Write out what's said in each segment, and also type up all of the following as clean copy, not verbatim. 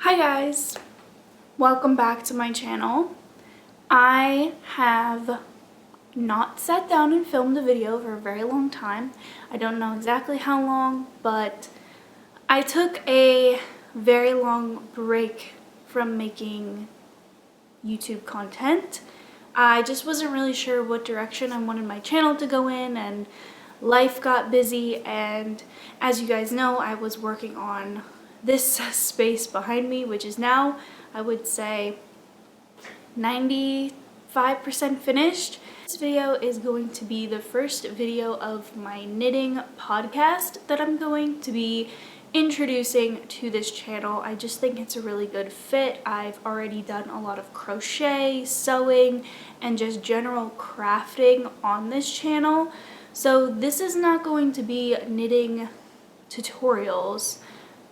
Hi guys, welcome back to my channel. I have not sat down and filmed a video for a very long time. I don't know exactly how long, but I took a very long break from making YouTube content. I just wasn't really sure what direction I wanted my channel to go in, and life got busy, and as you guys know, I was working on this space behind me, which is now, I would say, 95% finished. This video is going to be the first video of my knitting podcast that I'm going to be introducing to this channel. I just think it's a really good fit. I've already done a lot of crochet, sewing, and just general crafting on this channel. So this is not going to be knitting tutorials.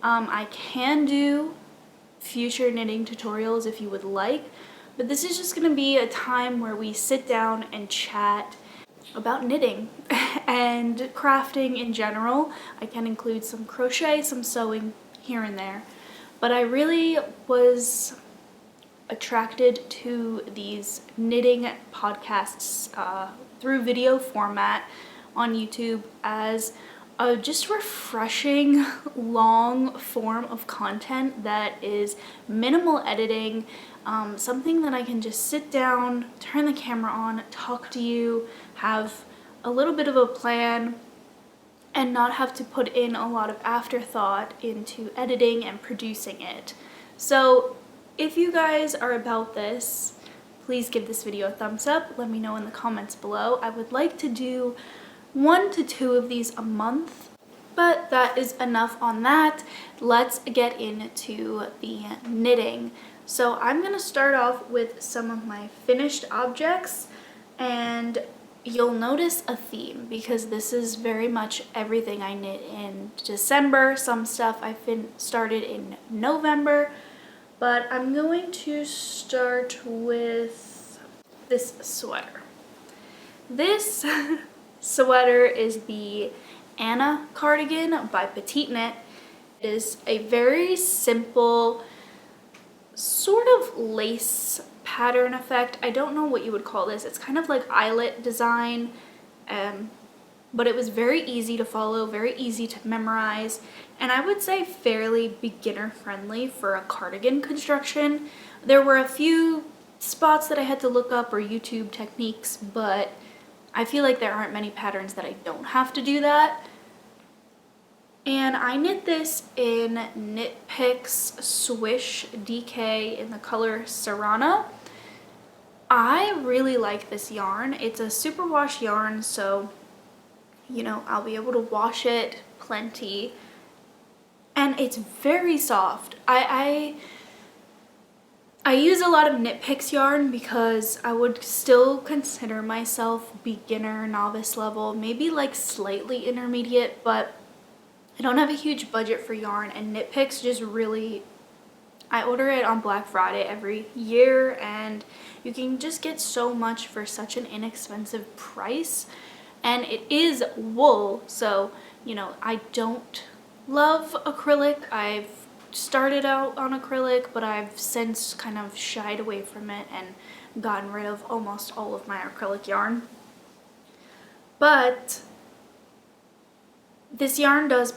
I can do future knitting tutorials if you would like, but this is just going to be a time where we sit down and chat about knitting and crafting in general. I can include some crochet, some sewing here and there, but I really was attracted to these knitting podcasts through video format on YouTube as a just refreshing long form of content that is minimal editing, something that I can just sit down, turn the camera on, talk to you, have a little bit of a plan, and not have to put in a lot of afterthought into editing and producing it. So if you guys are about this, please give this video a thumbs up. Let me know in the comments below. I would like to do 1 to 2 of these a month, but that is enough on that. Let's get into the knitting. So I'm gonna start off with some of my finished objects, and you'll notice a theme because this is very much everything I knit in December. Some stuff I started in November, but I'm going to start with this sweater. This sweater is the Anna cardigan by Petite Knit. It is a very simple sort of lace pattern effect. I don't know what you would call this. It's kind of like eyelet design, but it was very easy to follow, very easy to memorize, and I would say fairly beginner friendly for a cardigan construction. There were a few spots that I had to look up or YouTube techniques, but I feel like there aren't many patterns that I don't have to do that. And I knit this in Knit Picks Swish DK in the color Serrano. I really like this yarn. It's a superwash yarn, so you know, I'll be able to wash it plenty. And it's very soft. I use a lot of Knit Picks yarn because I would still consider myself beginner, novice level, maybe like slightly intermediate, but I don't have a huge budget for yarn, and Knit Picks just really, I order it on Black Friday every year, and you can just get so much for such an inexpensive price. And it is wool, so you know, I don't love acrylic. I've started out on acrylic, but I've since kind of shied away from it and gotten rid of almost all of my acrylic yarn. But this yarn does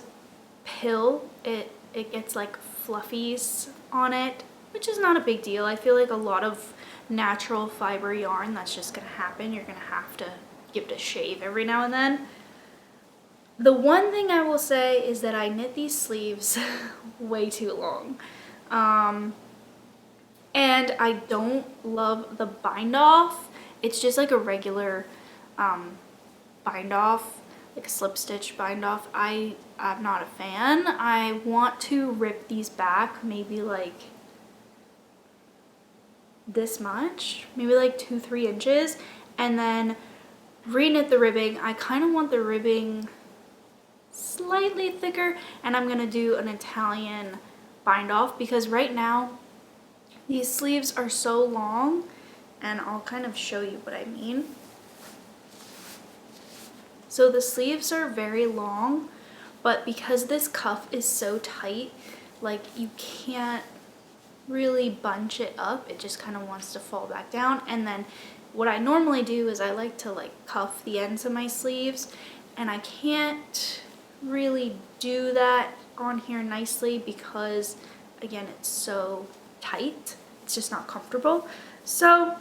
pill. It gets like fluffies on it, which is not a big deal. I feel like a lot of natural fiber yarn, that's just gonna happen. You're gonna have to give it a shave every now and then. The one thing I will say is that I knit these sleeves way too long. And I don't love the bind off. It's just like a regular bind off, like a slip stitch bind off. I'm not a fan. I want to rip these back maybe like this much, maybe like 2-3 inches, and then re-knit the ribbing. I kind of want the ribbing slightly thicker, and I'm gonna do an Italian bind off because right now these sleeves are so long, and I'll kind of show you what I mean. So the sleeves are very long, but because this cuff is so tight, like you can't really bunch it up. It just kind of wants to fall back down. And then what I normally do is I like to like cuff the ends of my sleeves, and I can't really do that on here nicely because again, it's so tight. It's just not comfortable. So,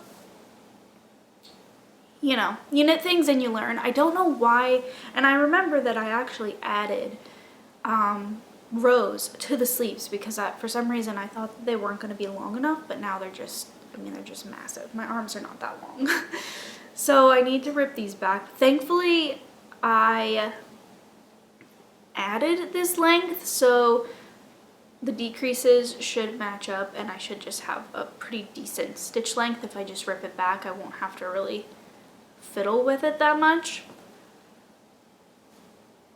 you know, you knit things and you learn. I don't know why, and I remember that I actually added rows to the sleeves because for some reason I thought they weren't going to be long enough, but now they're just, I mean, they're just massive. My arms are not that long. So I need to rip these back. Thankfully, I added this length, so the decreases should match up and I should just have a pretty decent stitch length. If I just rip it back, I won't have to really fiddle with it that much.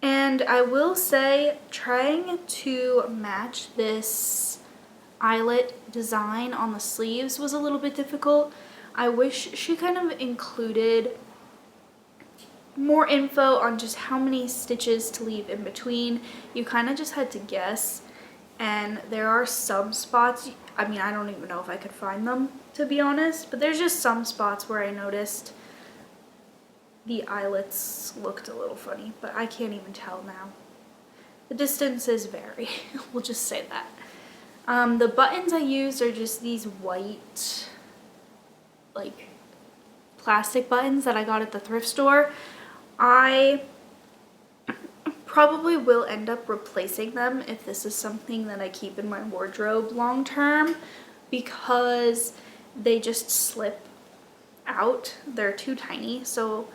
And I will say, trying to match this eyelet design on the sleeves was a little bit difficult. I wish she kind of included more info on just how many stitches to leave in between. You kind of just had to guess, and there are some spots, I mean, I don't even know if I could find them, to be honest, but there's just some spots where I noticed the eyelets looked a little funny, but I can't even tell now. The distances vary, we'll just say that. The buttons I used are just these white, like, plastic buttons that I got at the thrift store. I probably will end up replacing them if this is something that I keep in my wardrobe long term, because they just slip out. They're too tiny, so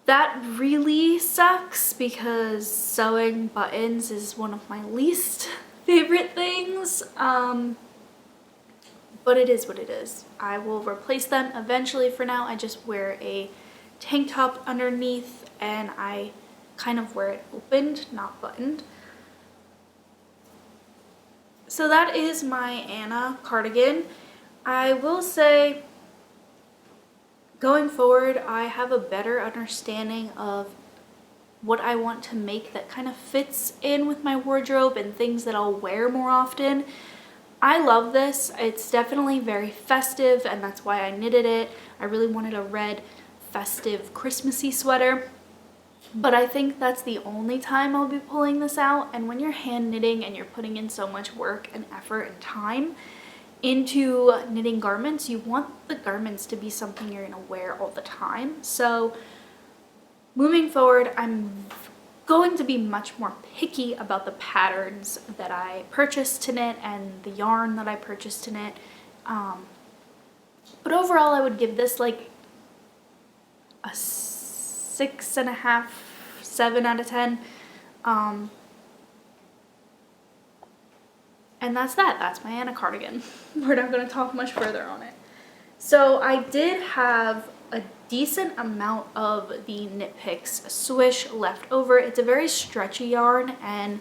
that really sucks because sewing buttons is one of my least favorite things. But it is what it is. I will replace them eventually. For now, I just wear a tank top underneath and I kind of wear it opened, not buttoned. So that is my Anna cardigan. I will say, going forward, I have a better understanding of what I want to make that kind of fits in with my wardrobe and things that I'll wear more often. I love this. It's definitely very festive, and that's why I knitted it. I really wanted a red, festive, Christmassy sweater, but I think that's the only time I'll be pulling this out. And when you're hand knitting and you're putting in so much work and effort and time into knitting garments, you want the garments to be something you're gonna wear all the time. So moving forward, I'm going to be much more picky about the patterns that I purchased to knit and the yarn that I purchased to knit. But overall, I would give this like a 6.5, 7 out of 10. And that's that. That's my Anna cardigan. We're not going to talk much further on it. So I did have a decent amount of the Knit Picks Swish left over. It's a very stretchy yarn, and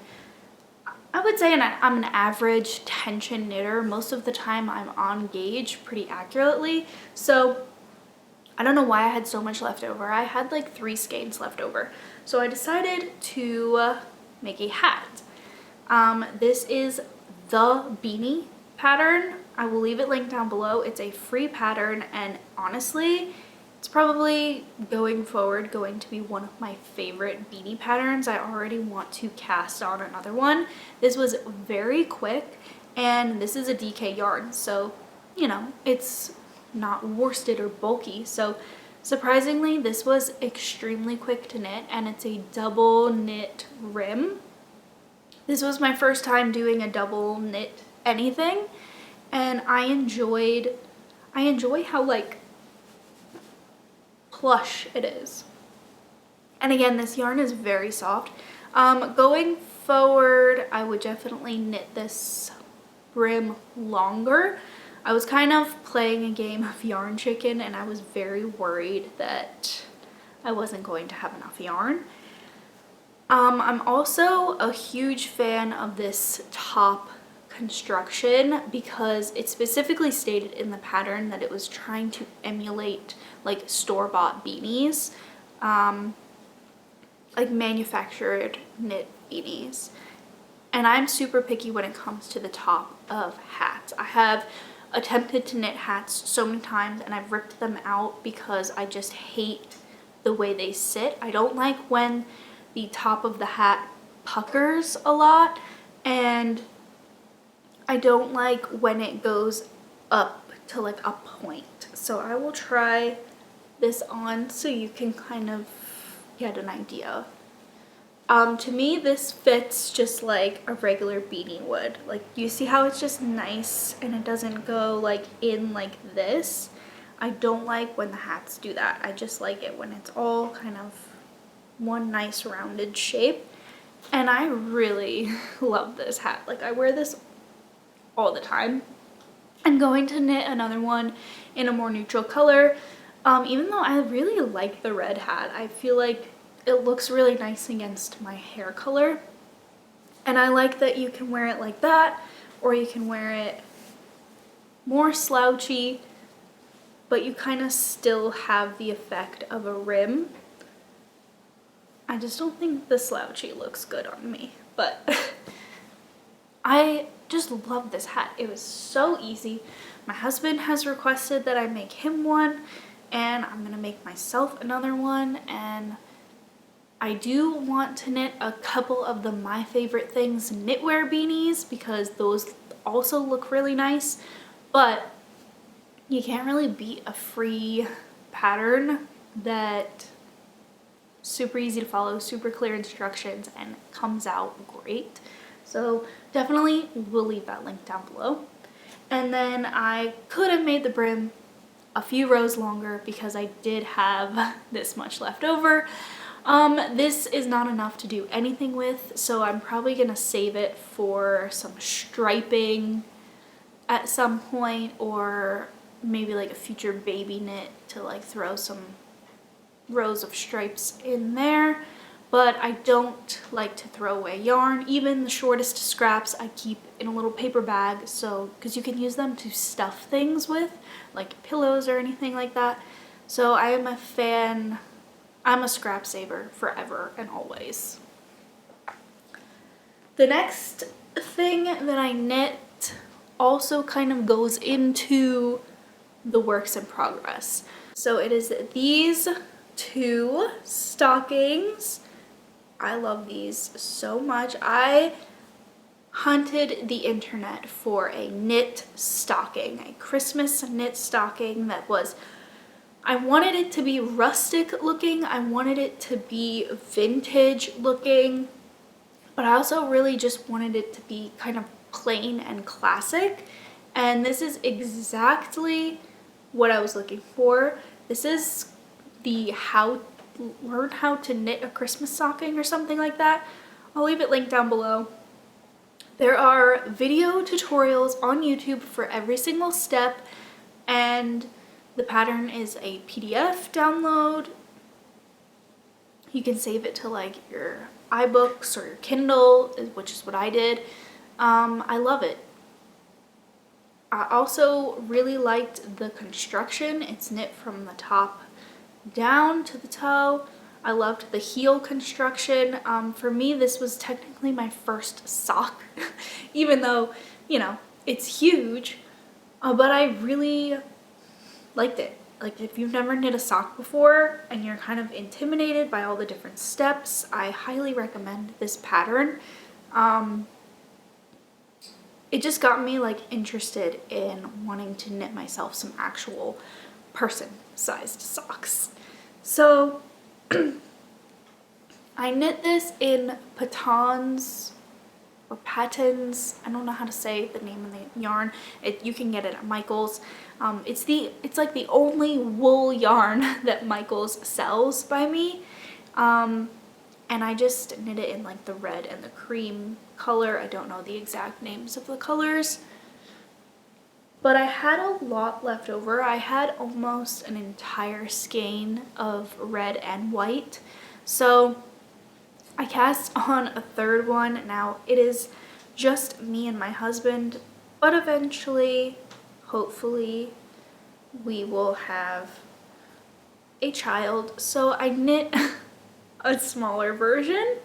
I would say I'm an average tension knitter. Most of the time I'm on gauge pretty accurately. So I don't know why I had so much left over. I had like 3 skeins left over. So I decided to make a hat. This is the beanie pattern. I will leave it linked down below. It's a free pattern, and honestly, it's probably going forward going to be one of my favorite beanie patterns. I already want to cast on another one. This was very quick, and this is a DK yarn, so you know, it's not worsted or bulky. So surprisingly, this was extremely quick to knit, and it's a double knit rim. This was my first time doing a double knit anything, and I enjoy how like plush it is. And again, this yarn is very soft. Going forward, I would definitely knit this rim longer. I was kind of playing a game of yarn chicken, and I was very worried that I wasn't going to have enough yarn. I'm also a huge fan of this top construction because it specifically stated in the pattern that it was trying to emulate like store-bought beanies, like manufactured knit beanies. And I'm super picky when it comes to the top of hats. I have attempted to knit hats so many times and I've ripped them out because I just hate the way they sit. I don't like when the top of the hat puckers a lot, and I don't like when it goes up to like a point. So I will try this on so you can kind of get an idea. To me, this fits just like a regular beanie would. Like, you see how it's just nice and it doesn't go like in like this? I don't like when the hats do that. I just like it when it's all kind of one nice rounded shape. And I really love this hat. Like, I wear this all the time. I'm going to knit another one in a more neutral color. Even though I really like the red hat, I feel like it looks really nice against my hair color. And I like that you can wear it like that, or you can wear it more slouchy, but you kind of still have the effect of a rim. I just don't think the slouchy looks good on me, but I just love this hat. It was so easy. My husband has requested that I make him one, and I'm gonna make myself another one, and I do want to knit a couple of the My Favorite Things knitwear beanies because those also look really nice, but you can't really beat a free pattern that super easy to follow, super clear instructions, and comes out great. So definitely will leave that link down below. And then I could have made the brim a few rows longer because I did have this much left over. This is not enough to do anything with, so I'm probably gonna save it for some striping at some point, or maybe like a future baby knit to like throw some rows of stripes in there. But I don't like to throw away yarn. Even the shortest scraps I keep in a little paper bag, so because you can use them to stuff things with, like pillows or anything like that. So I am a fan. I'm a scrap saver forever and always. The next thing that I knit also kind of goes into the works in progress. So it is these two stockings. I love these so much. I hunted the internet for a knit stocking, a Christmas knit stocking that was, I wanted it to be rustic looking, I wanted it to be vintage looking, but I also really just wanted it to be kind of plain and classic. And this is exactly what I was looking for. This is the learn how to knit a Christmas stocking or something like that. I'll leave it linked down below. There are video tutorials on YouTube for every single step, and the pattern is a PDF download. You can save it to like your iBooks or your Kindle, which is what I did. I love it. I also really liked the construction. It's knit from the top down to the toe. I loved the heel construction. For me, this was technically my first sock, even though, you know, it's huge, but I really liked it. Like, if you've never knit a sock before and you're kind of intimidated by all the different steps, I highly recommend this pattern. It just got me like interested in wanting to knit myself some actual person-sized socks. So I knit this in patons or patons. I don't know how to say the name of the yarn. You can get it at Michael's. It's like the only wool yarn that Michael's sells by me. And I just knit it in like the red and the cream color. I don't know the exact names of the colors, but I had a lot left over. I had almost an entire skein of red and white. So I cast on a third one. Now it is just me and my husband, but eventually, hopefully, we will have a child. So I knit a smaller version.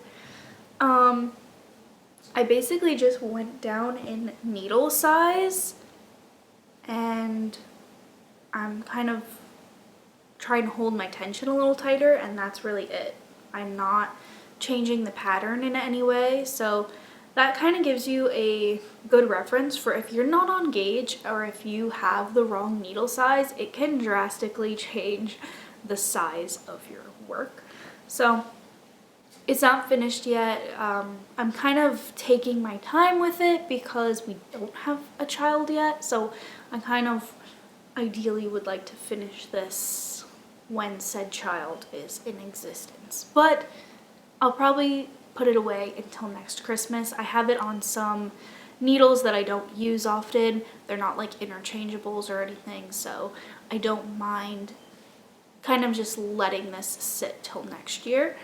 I basically just went down in needle size, and I'm kind of trying to hold my tension a little tighter, and that's really it. I'm not changing the pattern in any way, so that kind of gives you a good reference for if you're not on gauge or if you have the wrong needle size, it can drastically change the size of your work. So it's not finished yet. I'm kind of taking my time with it because we don't have a child yet, so I kind of ideally would like to finish this when said child is in existence. But I'll probably put it away until next Christmas. I have it on some needles that I don't use often. They're not like interchangeables or anything, so I don't mind kind of just letting this sit till next year.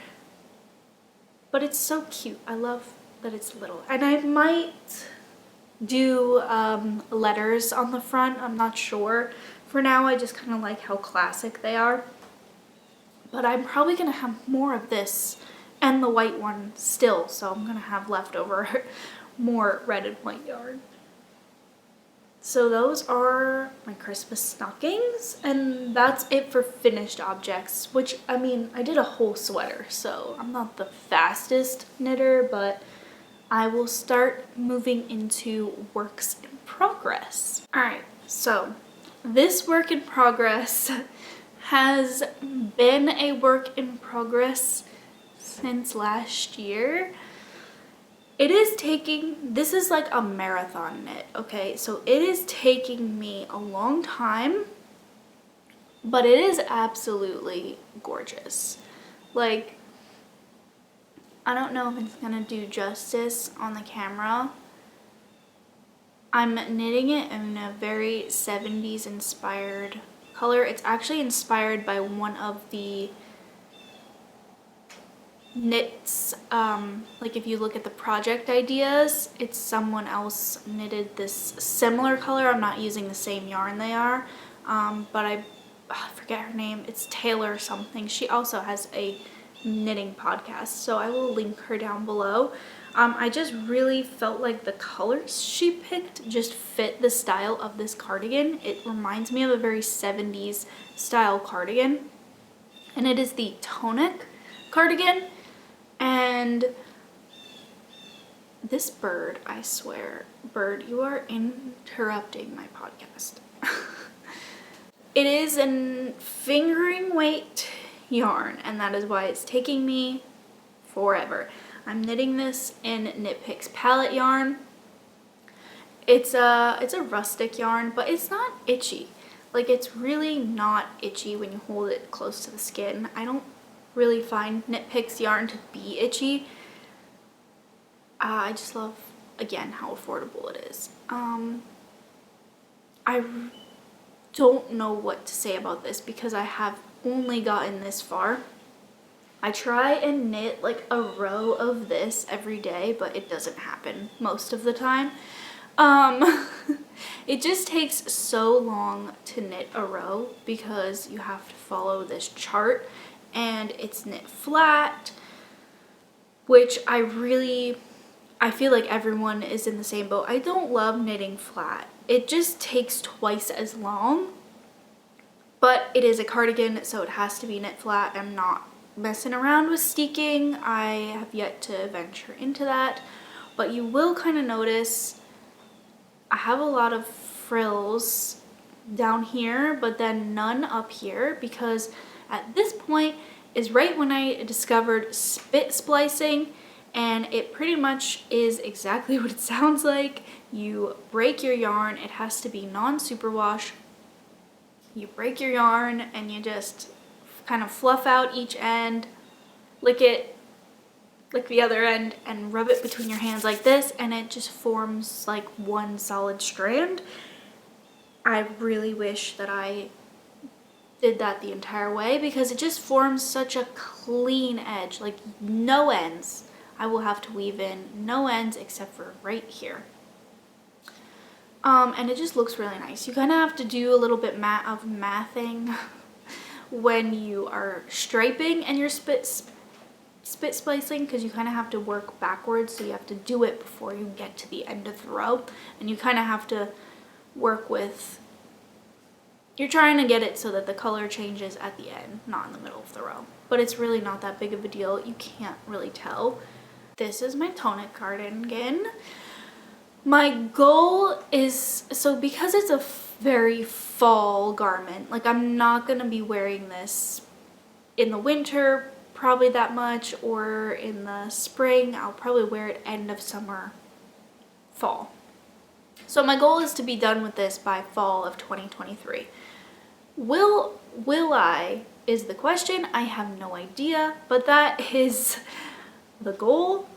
But it's so cute. I love that it's little. And I might do letters on the front. I'm not sure. For now, I just kind of like how classic they are. But I'm probably going to have more of this and the white one still, so I'm going to have leftover more red and white yarn. So those are my Christmas stockings, and that's it for finished objects, which, I mean, I did a whole sweater, so I'm not the fastest knitter, but I will start moving into works in progress. Alright, so this work in progress has been a work in progress since last year. This is like a marathon knit, okay? So it is taking me a long time, but it is absolutely gorgeous. Like, I don't know if it's gonna do justice on the camera. I'm knitting it in a very 70s inspired color. It's actually inspired by one of the knits, like if you look at the project ideas, it's someone else knitted this similar color. I'm not using the same yarn they are, but I forget her name. It's Taylor something. She also has a knitting podcast, so I will link her down below. I just really felt like the colors she picked just fit the style of this cardigan. It reminds me of a very 70s style cardigan, and it is the tonic cardigan. And this bird, I swear, bird, you are interrupting my podcast. It is a fingering weight yarn, and that is why it's taking me forever. I'm knitting this in Knit Picks palette yarn. It's a rustic yarn, but it's not itchy. Like, it's really not itchy when you hold it close to the skin. I don't really find Knit Picks yarn to be itchy. I just love, again, how affordable it is. I don't know what to say about this because I have only gotten this far. I try and knit like a row of this every day, but it doesn't happen most of the time. It just takes so long to knit a row because you have to follow this chart, and it's knit flat, which I feel like everyone is in the same boat. I don't love knitting flat. It just takes twice as long, but it is a cardigan, so it has to be knit flat. I'm not messing around with steeking. I have yet to venture into that, but you will kind of notice I have a lot of frills down here, but then none up here, because at this point is right when I discovered spit splicing, and it pretty much is exactly what it sounds like. You break your yarn, it has to be non-superwash. You break your yarn and you just kind of fluff out each end, lick the other end, and rub it between your hands like this, and it just forms like one solid strand. I really wish that I did that the entire way because it just forms such a clean edge, like no ends. I will have to weave in no ends except for right here. And it just looks really nice. You kind of have to do a little bit of mathing when you are striping and you're spit splicing because you kind of have to work backwards, so you have to do it before you get to the end of the row, and you kind of have to work with, you're trying to get it so that the color changes at the end, not in the middle of the row, but it's really not that big of a deal. You can't really tell. This is my tonic cardigan. My goal is, so because it's a very fall garment, like I'm not gonna be wearing this in the winter probably that much, or in the spring. I'll probably wear it end of summer, fall. So my goal is to be done with this by fall of 2023. Will I is the question. I have no idea, but that is the goal.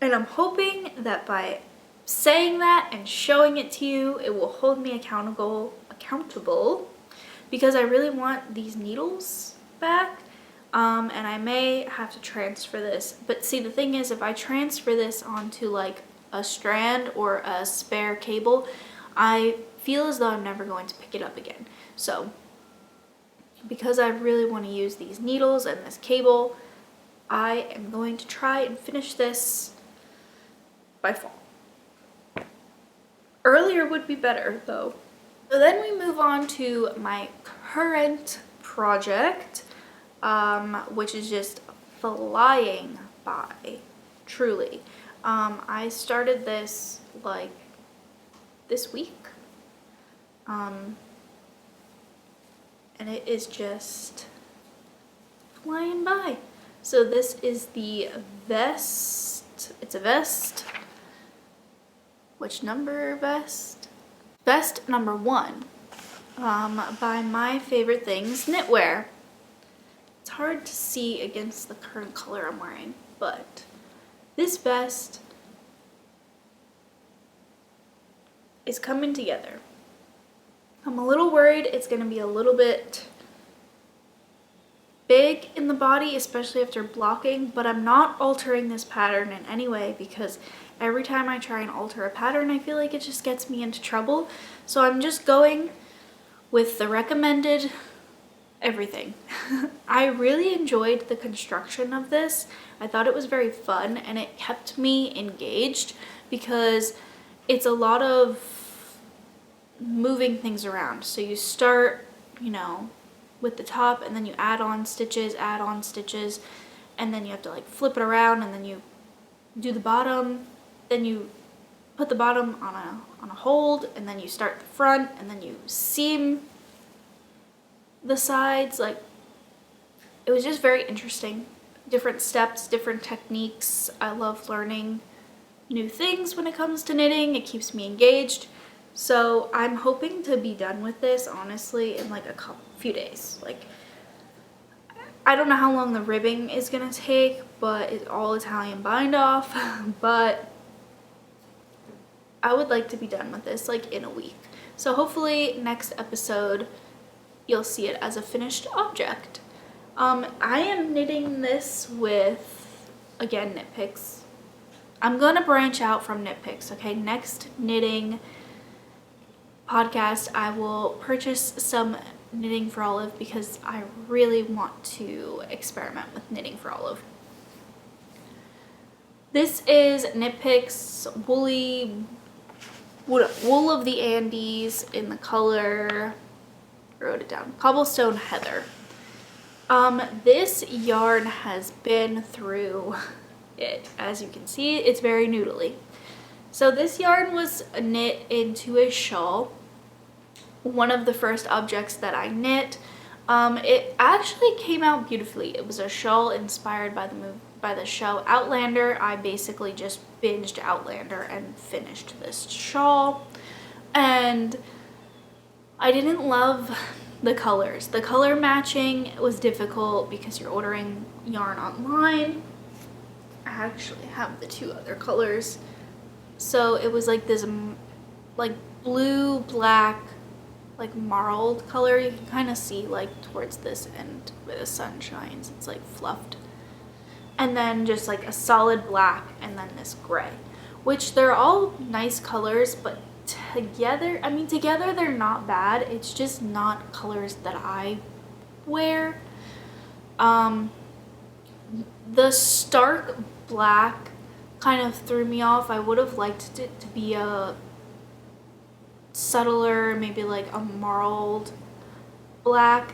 And I'm hoping that by saying that and showing it to you, it will hold me accountable, because I really want these needles back. And I may have to transfer this. But see, the thing is, if I transfer this onto like a strand or a spare cable, I feel as though I'm never going to pick it up again. So because I really want to use these needles and this cable, I am going to try and finish this by fall. Earlier would be better though. So then we move on to my current project, which is just flying by, truly. I started this like this week, and it is just flying by. So this is the vest. It's a vest. Which number vest? Vest number 1, by My Favorite Things Knitwear. It's hard to see against the current color I'm wearing, but this vest is coming together. I'm a little worried it's going to be a little bit big in the body, especially after blocking, but I'm not altering this pattern in any way, because every time I try and alter a pattern, I feel like it just gets me into trouble. So I'm just going with the recommended everything. I really enjoyed the construction of this. I thought it was very fun, and it kept me engaged because it's a lot of moving things around. So you start, with the top, and then you add on stitches, and then you have to like flip it around, and then you do the bottom, then you put the bottom on a hold, and then you start the front, and then you seam the sides. Like, it was just very interesting. Different steps, different techniques. I love learning new things when it comes to knitting. It keeps me engaged. So I'm hoping to be done with this, honestly, in like a few days. Like, I don't know how long the ribbing is gonna take, but it's all Italian bind off. But I would like to be done with this like in a week. So hopefully next episode you'll see it as a finished object. I am knitting this with, again, knit picks. I'm gonna branch out from knit picks, okay? Next knitting podcast, I will purchase some Knitting for Olive because I really want to experiment with Knitting for Olive. This is Knit Picks Wool of the Andes in the color, I wrote it down, Cobblestone Heather. This yarn has been through it. As you can see, it's very noodly. So this yarn was knit into a shawl, one of the first objects that I knit. It actually came out beautifully. It was a shawl inspired by the show Outlander. I basically just binged Outlander and finished this shawl, and I didn't love the colors. The color matching was difficult because you're ordering yarn online. I actually have the two other colors. So it was like this like blue, black, like marled color. You can kind of see like towards this end where the sun shines, it's like fluffed. And then just like a solid black, and then this gray, which they're all nice colors, but together they're not bad. It's just not colors that I wear. The stark black kind of threw me off. I would have liked it to be a subtler, maybe like a marled black,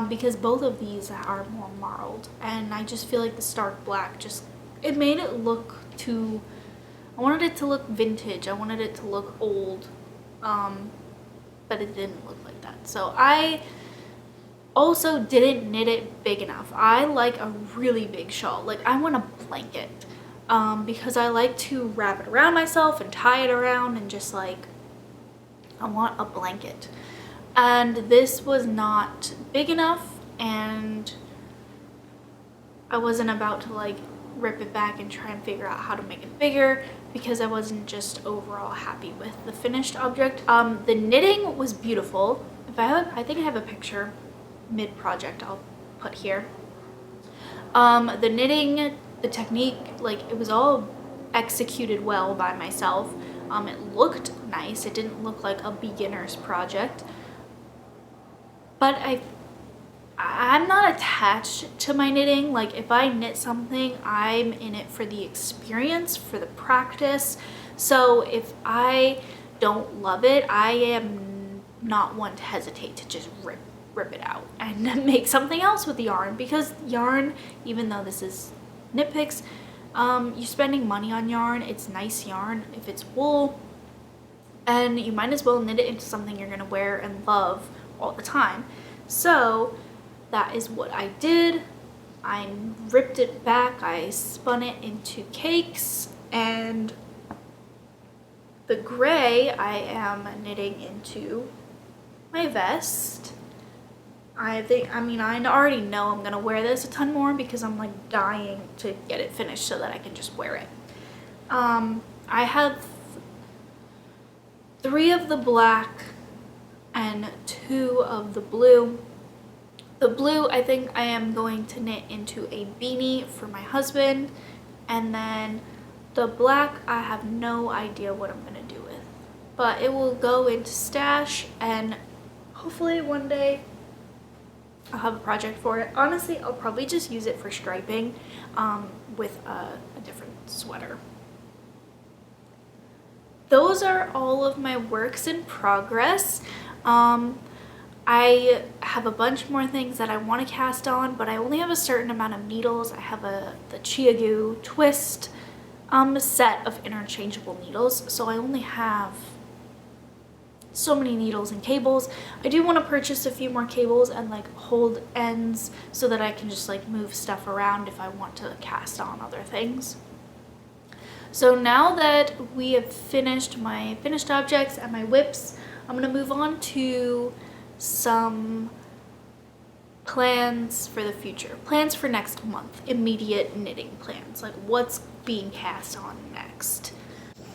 because both of these are more marled, and I just feel like the stark black just, it made it look too, I wanted it to look vintage, I wanted it to look old, but it didn't look like that. So I also didn't knit it big enough. I like a really big shawl, like I want a blanket, because I like to wrap it around myself and tie it around and just like, I want a blanket. And this was not big enough, and I wasn't about to like rip it back and try and figure out how to make it bigger, because I wasn't just overall happy with the finished object. The knitting was beautiful. I think I have a picture mid-project I'll put here. The knitting, the technique, like it was all executed well by myself. It looked nice. It didn't look like a beginner's project. But I'm not attached to my knitting. Like if I knit something, I'm in it for the experience, for the practice. So if I don't love it, I am not one to hesitate to just rip it out and make something else with the yarn, because yarn, even though this is nitpicks, you're spending money on yarn. It's nice yarn if it's wool, and you might as well knit it into something you're gonna wear and love all the time. So that is what I did. I ripped it back, I spun it into cakes, and the gray I am knitting into my vest. I already know I'm gonna wear this a ton more, because I'm like dying to get it finished so that I can just wear it. I have 3 of the black and 2 of the blue. The blue I think I am going to knit into a beanie for my husband, and then the black I have no idea what I'm gonna do with, but it will go into stash, and hopefully one day I'll have a project for it. Honestly, I'll probably just use it for striping with a different sweater. Those are all of my works in progress. I have a bunch more things that I want to cast on, but I only have a certain amount of needles. I have the Chiagu twist set of interchangeable needles, so I only have so many needles and cables. I do want to purchase a few more cables and like hold ends so that I can just like move stuff around if I want to cast on other things. So now that we have finished my finished objects and my whips, I'm going to move on to some plans for the future. Plans for next month. Immediate knitting plans. Like what's being cast on next.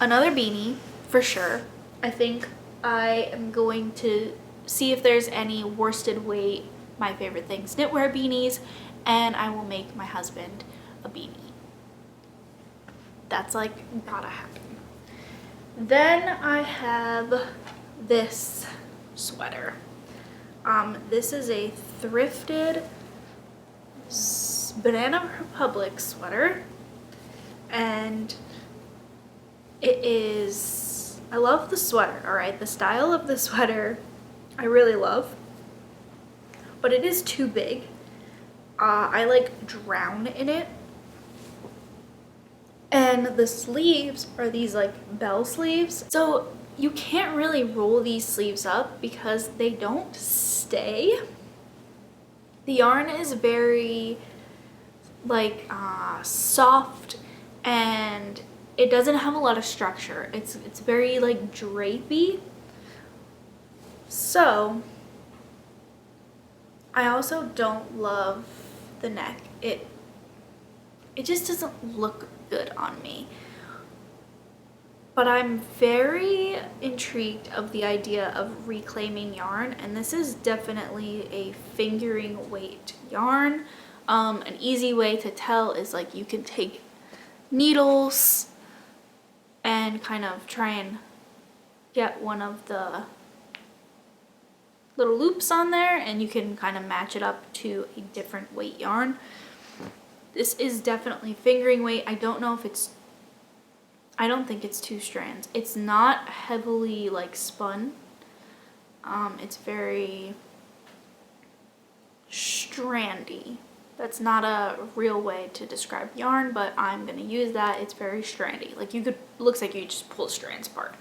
Another beanie for sure. I think I am going to see if there's any worsted weight, my favorite things, knitwear beanies, and I will make my husband a beanie. That's like gotta happen. Then I have this sweater. This is a thrifted Banana Republic sweater, and it is, I love the sweater, all right? The style of the sweater I really love, but it is too big. I like drown in it. And the sleeves are these like bell sleeves. So you can't really roll these sleeves up because they don't stay. The yarn is very like soft, and it doesn't have a lot of structure. It's very like drapey. So I also don't love the neck. It just doesn't look good on me. But I'm very intrigued of the idea of reclaiming yarn, and this is definitely a fingering weight yarn. An easy way to tell is like you can take needles and kind of try and get one of the little loops on there, and you can kind of match it up to a different weight yarn. This is definitely fingering weight. I don't think it's 2 strands. It's not heavily like spun. It's very strandy. That's not a real way to describe yarn, but I'm gonna use that. It's very strandy. Like looks like you just pull strands apart.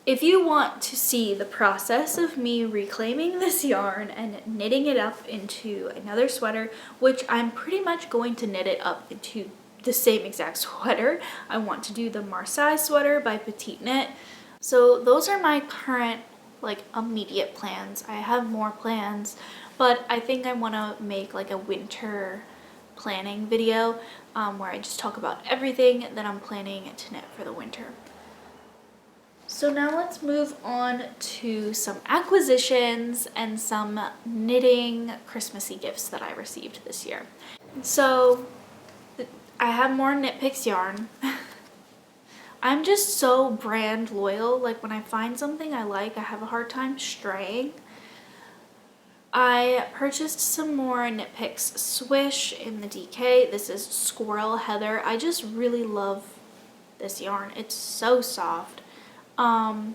If you want to see the process of me reclaiming this yarn and knitting it up into another sweater, which I'm pretty much going to knit it up into the same exact sweater. I want to do the Marseille sweater by Petite Knit. So those are my current like immediate plans. I have more plans, but I think I want to make like a winter planning video where I just talk about everything that I'm planning to knit for the winter. So now let's move on to some acquisitions and some knitting Christmassy gifts that I received this year. So I have more Knit Picks yarn. I'm just so brand loyal. Like when I find something I like, I have a hard time straying. I purchased some more Knit Picks Swish in the DK. This is Squirrel Heather. I just really love this yarn. It's so soft. I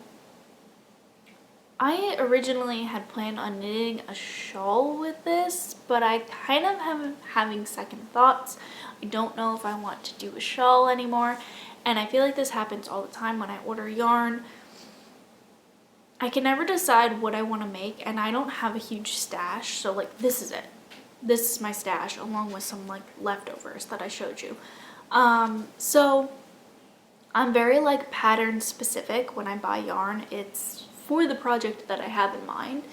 originally had planned on knitting a shawl with this, but I kind of am having second thoughts. I don't know if I want to do a shawl anymore, and I feel like this happens all the time when I order yarn. I can never decide what I want to make, and I don't have a huge stash, so like this is it. This is my stash along with some like leftovers that I showed you. So I'm very like pattern specific when I buy yarn. It's for the project that I have in mind.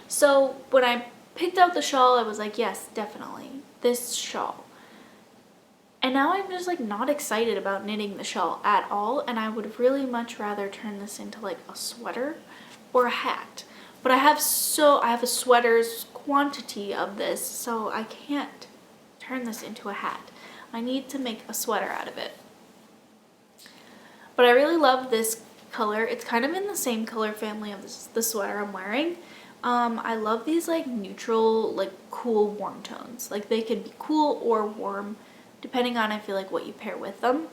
So when I picked out the shawl, I was like, yes, definitely this shawl. And now I'm just like not excited about knitting the shawl at all, and I would really much rather turn this into like a sweater or a hat. But I have a sweater's quantity of this, so I can't turn this into a hat. I need to make a sweater out of it. But I really love this color. It's kind of in the same color family of the sweater I'm wearing. I love these like neutral, like cool warm tones. Like they could be cool or warm depending on I feel like what you pair with them.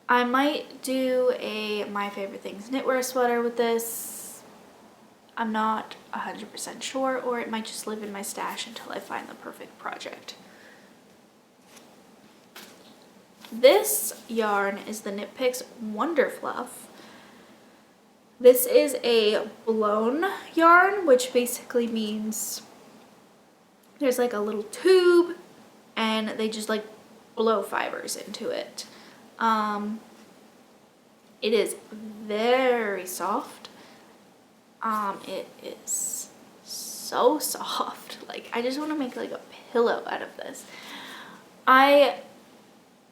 I might do a My Favorite Things knitwear sweater with this. I'm not 100% sure, or it might just live in my stash until I find the perfect project. This yarn is the Knit Picks Wonder Fluff. This is a blown yarn, which basically means there's like a little tube and they just like blow fibers into it. It is very soft. It is so soft. Like I just want to make like a pillow out of this. I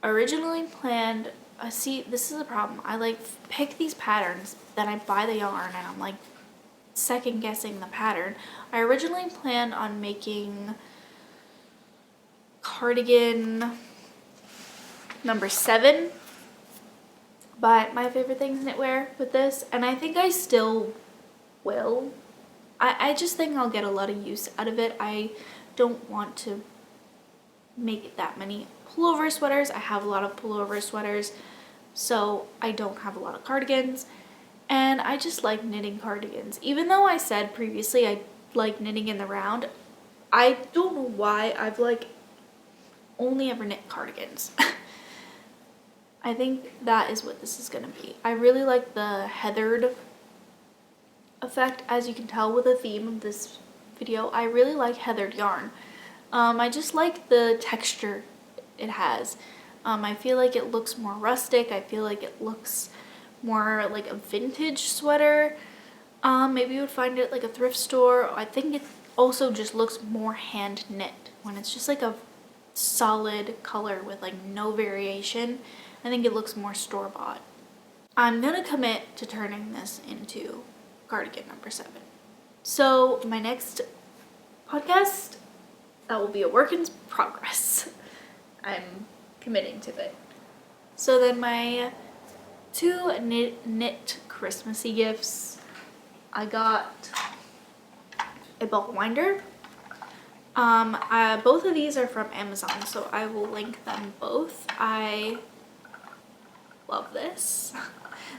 originally planned, see, this is the problem. I like pick these patterns, then I buy the yarn and I'm like second guessing the pattern. I originally planned on making cardigan number 7 by My Favorite Things knitwear with this, and I think I still will. I just think I'll get a lot of use out of it. I don't want to make it that many pullover sweaters. I have a lot of pullover sweaters, so I don't have a lot of cardigans, and I just like knitting cardigans. Even though I said previously I like knitting in the round, I don't know why I've like only ever knit cardigans. I think that is what this is gonna be. I really like the heathered effect, as you can tell with the theme of this video. I really like heathered yarn. I just like the texture it has. I feel like it looks more rustic. I feel like it looks more like a vintage sweater. Maybe you would find it like a thrift store. I think it also just looks more hand knit when it's just like a solid color with like no variation. I think it looks more store-bought. I'm gonna commit to turning this into cardigan number 7. So my next podcast, that will be a work in progress. I'm committing to it. So then my 2 knit Christmassy gifts. I got a ball winder Both of these are from Amazon, so I will link them both. I love this.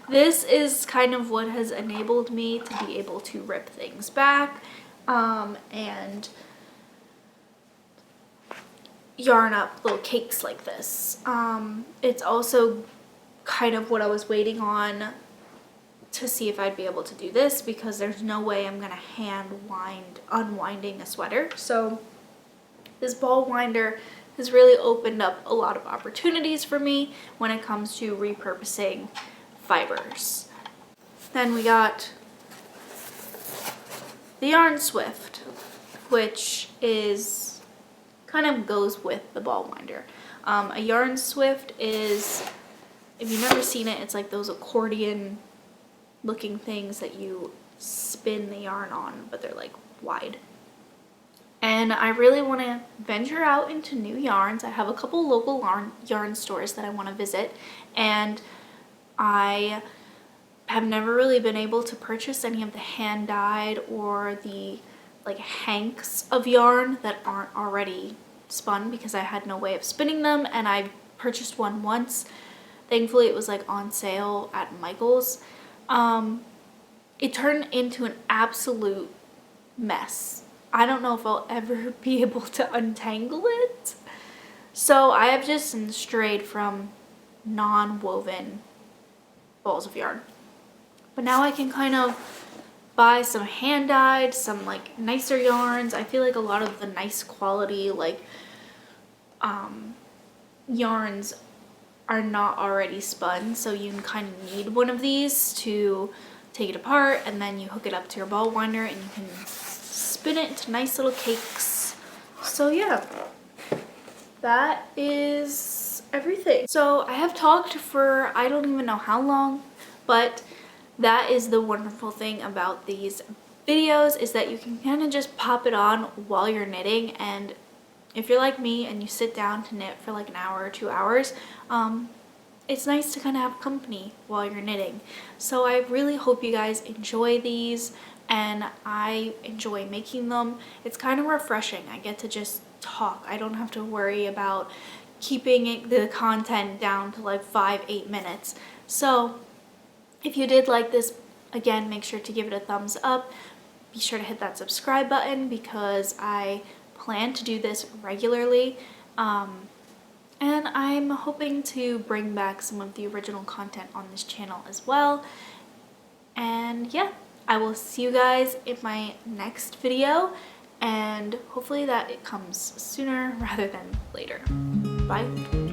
This is kind of what has enabled me to be able to rip things back and yarn up little cakes like this. It's also kind of what I was waiting on to see if I'd be able to do this, because there's no way I'm gonna unwinding a sweater. So this ball winder has really opened up a lot of opportunities for me when it comes to repurposing fibers. Then we got the Yarn Swift, which is kind of goes with the ball winder. A Yarn Swift is, if you've never seen it, it's like those accordion looking things that you spin the yarn on, but they're like wide. And I really want to venture out into new yarns. I have a couple local yarn stores that I want to visit, and I have never really been able to purchase any of the hand dyed or the like hanks of yarn that aren't already spun, because I had no way of spinning them, and I purchased one once. Thankfully it was like on sale at Michael's. It turned into an absolute mess. I don't know if I'll ever be able to untangle it. So I have just strayed from non-woven balls of yarn. But now I can kind of buy some hand dyed, some like nicer yarns. I feel like a lot of the nice quality like yarns are not already spun, so you kind of need one of these to take it apart, and then you hook it up to your ball winder and you can spin it into nice little cakes. So yeah, that is everything. So I have talked for I don't even know how long, but that is the wonderful thing about these videos, is that you can kind of just pop it on while you're knitting. And if you're like me and you sit down to knit for like an hour or 2 hours, it's nice to kind of have company while you're knitting. So I really hope you guys enjoy these, and I enjoy making them. It's kind of refreshing. I get to just talk. I don't have to worry about keeping the content down to like 5-8 minutes. So if you did like this, again, make sure to give it a thumbs up. Be sure to hit that subscribe button, because I plan to do this regularly. And I'm hoping to bring back some of the original content on this channel as well. And yeah, I will see you guys in my next video, and hopefully that it comes sooner rather than later. Bye.